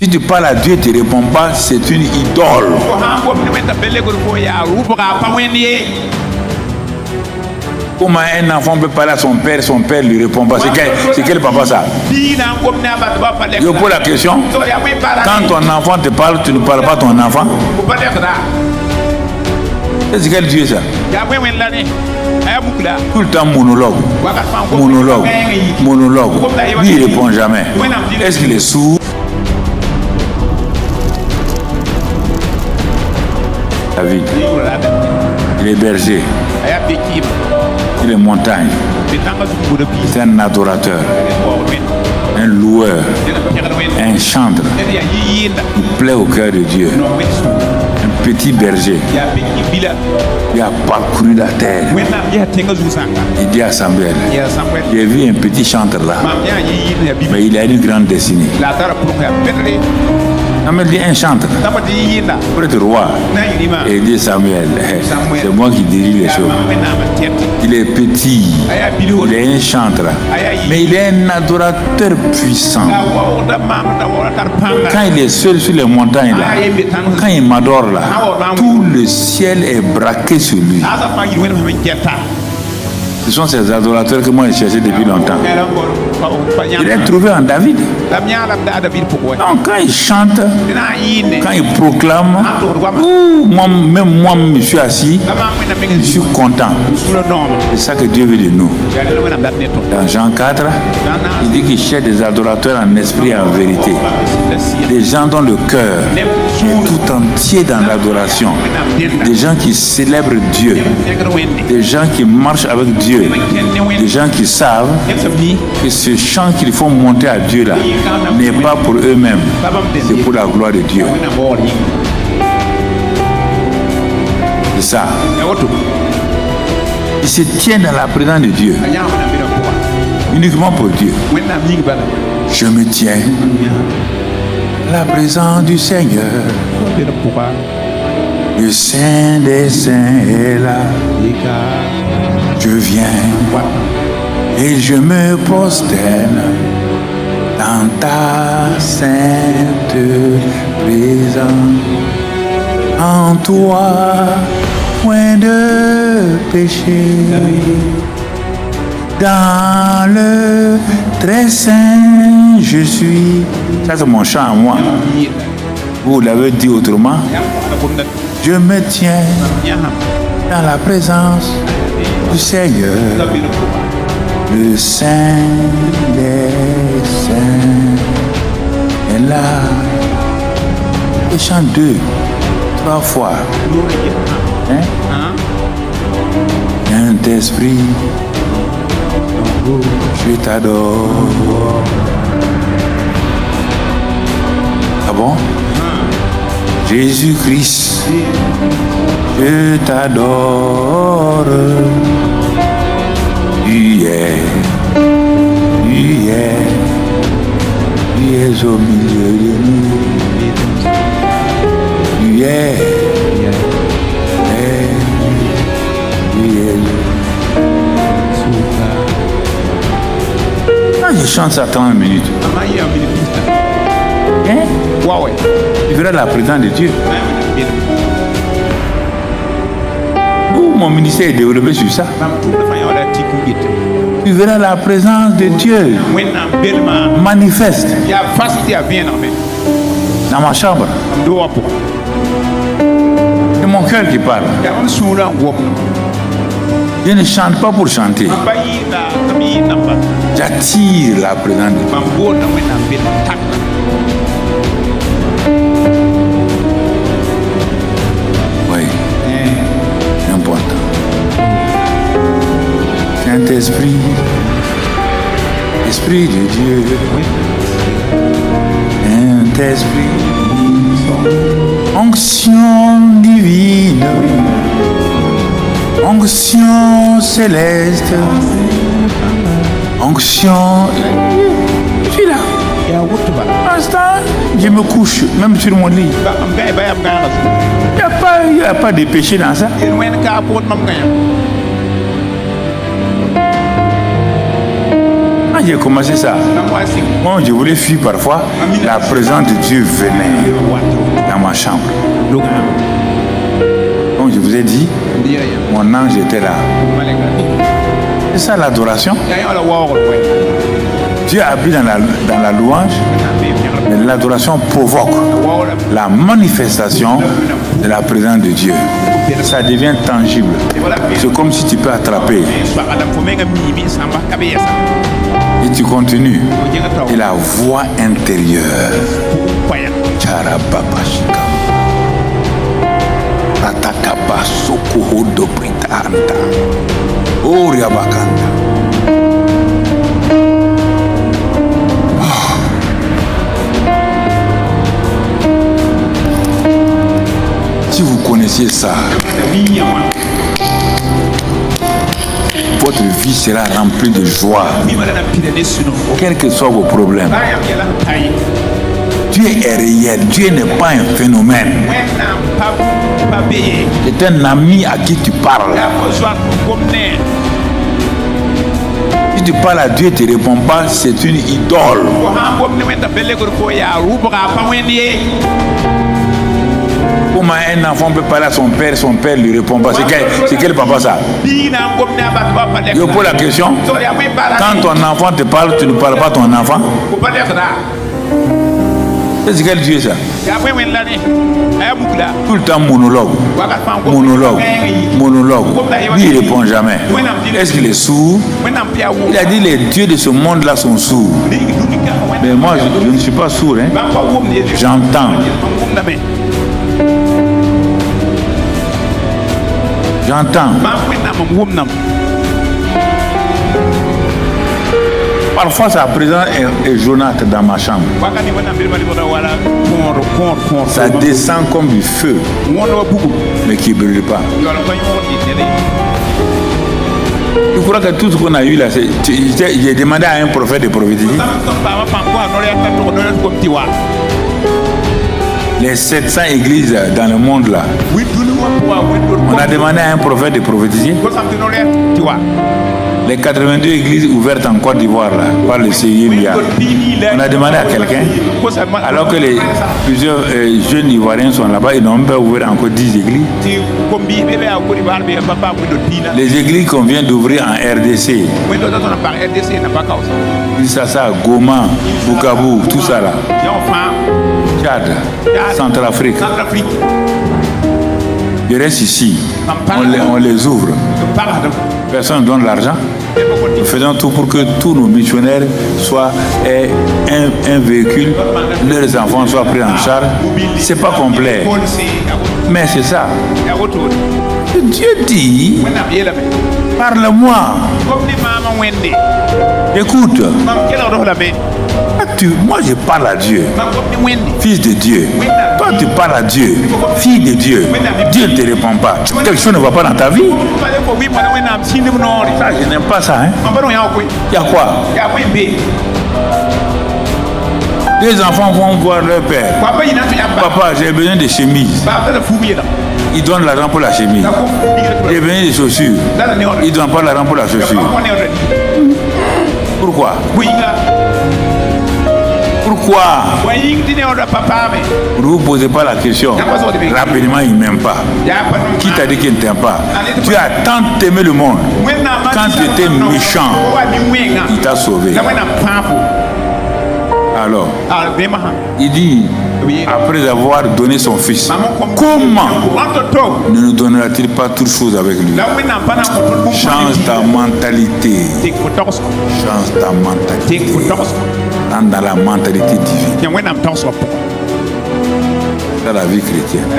Si tu parles à Dieu, il ne te répond pas, c'est une idole. Comment un enfant peut parler à son père ne lui répond pas? C'est quel papa ça? Je pose la question. Quand ton enfant te parle, tu ne parles pas à ton enfant? C'est quel Dieu ça? Tout le temps monologue. Lui il ne répond jamais. Est-ce qu'il est sourd? David, il est berger. Il est montagne. C'est un adorateur, un loueur, un chanteur. Il plaît au cœur de Dieu. Un petit berger. Il a parcouru la terre. Il dit à Samuel, j'ai vu un petit chanteur là, mais il a une grande destinée. Samuel dit un chanteur pour être roi. Et il dit Samuel, c'est moi qui dirige les choses. Il est petit, il est un chanteur, mais il est un adorateur puissant. Quand il est seul sur les montagnes là, quand il m'adore là, tout le ciel est braqué sur lui. Ce sont ces adorateurs que moi j'ai cherché depuis longtemps. Il est trouvé en David. Donc quand il chante, quand il proclame, même moi je suis assis, je suis content. C'est ça que Dieu veut de nous. Dans Jean 4, il dit qu'il cherche des adorateurs en esprit et en vérité. Des gens dont le cœur est tout entier dans l'adoration. Des gens qui célèbrent Dieu. Des gens qui marchent avec Dieu. Des gens qui savent que ce chant qu'il faut monter à Dieu là n'est pas pour eux-mêmes, c'est pour la gloire de Dieu. C'est ça. Ils se tiennent dans la présence de Dieu, uniquement pour Dieu. Je me tiens à la présence du Seigneur. Le Saint des Saints est là. Je viens et je me prosterne dans ta sainte présence. En toi, point de péché. Dans le très saint, je suis. Ça, c'est mon chant à moi. Vous l'avez dit autrement. Je me tiens dans la présence du Seigneur, le Saint des Saints est là. Et chante 2, 3 fois. Saint-Esprit, je t'adore. Ah bon? Jésus-Christ, je t'adore. Tu es au milieu de nous. Tu es. Je chante ça 30 minutes. Hein? Tu verras la présence de Dieu. Mon ministère est développé sur ça. Tu verras la présence de Dieu manifeste dans ma chambre. C'est mon cœur qui parle. Je ne chante pas pour chanter. J'attire la présence de Dieu. Oui, c'est important. Saint-Esprit, Esprit de Dieu, Saint-Esprit, onction divine, onction céleste, onction. Je suis là. Pour l'instant, je me couche, même sur mon lit. Il n'y a pas de péché dans ça. Quand j'ai commencé ça, moi je voulais fuir parfois, la présence de Dieu venait dans ma chambre. Comme je vous ai dit, mon ange était là. C'est ça l'adoration. Dieu habite dans la louange, mais l'adoration provoque la manifestation de la présence de Dieu. Ça devient tangible. C'est comme si tu peux attraper. Et tu continues. Et la voix intérieure. Charababashika. Ratakaba sokoho dobritanta. Oriabakanda. Si vous connaissiez ça, votre vie sera remplie de joie, quels que soient vos problèmes. Dieu est réel, Dieu n'est pas un phénomène. C'est un ami à qui tu parles. Si tu parles à Dieu et tu ne réponds pas, c'est une idole. Comment un enfant peut parler à son père ne lui répond pas? C'est quel papa ça? Je pose la question. Quand ton enfant te parle, tu ne parles pas à ton enfant? C'est quel Dieu ça? Tout le temps monologue. Lui il ne répond jamais. Est-ce qu'il est sourd? Il a dit les dieux de ce monde là sont sourds. Mais moi je ne suis pas sourd, hein? J'entends. Parfois sa présence est jaunâtre dans ma chambre. Ça descend comme du feu, mais qui ne brûle pas. Tu crois que tout ce qu'on a eu là, j'ai demandé à un prophète de prophétiser. Les 700 églises dans le monde là, on a demandé à un prophète de prophétiser. Les 82 églises ouvertes en Côte d'Ivoire là, par le CIMIA, on a demandé à quelqu'un, alors que plusieurs jeunes Ivoiriens sont là-bas, ils n'ont pas ouvert encore 10 églises. Les églises qu'on vient d'ouvrir en RDC, Bissassa, Goma, Bukavu, tout ça là, Tchad, Centrafrique. Ils restent ici, on les ouvre. Personne ne donne l'argent. Nous faisons tout pour que tous nos missionnaires aient un véhicule, leurs enfants soient pris en charge. C'est pas complet, mais c'est ça. Dieu dit, parle-moi. Écoute. Moi je parle à Dieu, fils de Dieu. Toi tu parles à Dieu, fille de Dieu. Dieu ne te répond pas. Quelque chose ne va pas dans ta vie. Ça, je n'aime pas ça. Il y a quoi? Les enfants vont voir leur père. Papa, j'ai besoin de chemise. Il donne l'argent pour la chemise. J'ai besoin de chaussures. Il ne donne pas l'argent pour la chaussure. Pourquoi? Pourquoi? Ne vous posez pas la question. Rapidement, il ne m'aime pas. Qui t'a dit qu'il ne t'aime pas? Tu as tant aimé le monde. Quand tu étais méchant, il t'a sauvé. Alors, il dit, après avoir donné son fils, comment ne nous donnera-t-il pas toutes choses avec lui? Change ta mentalité. Change ta mentalité. Entre dans la mentalité divine. C'est la vie chrétienne.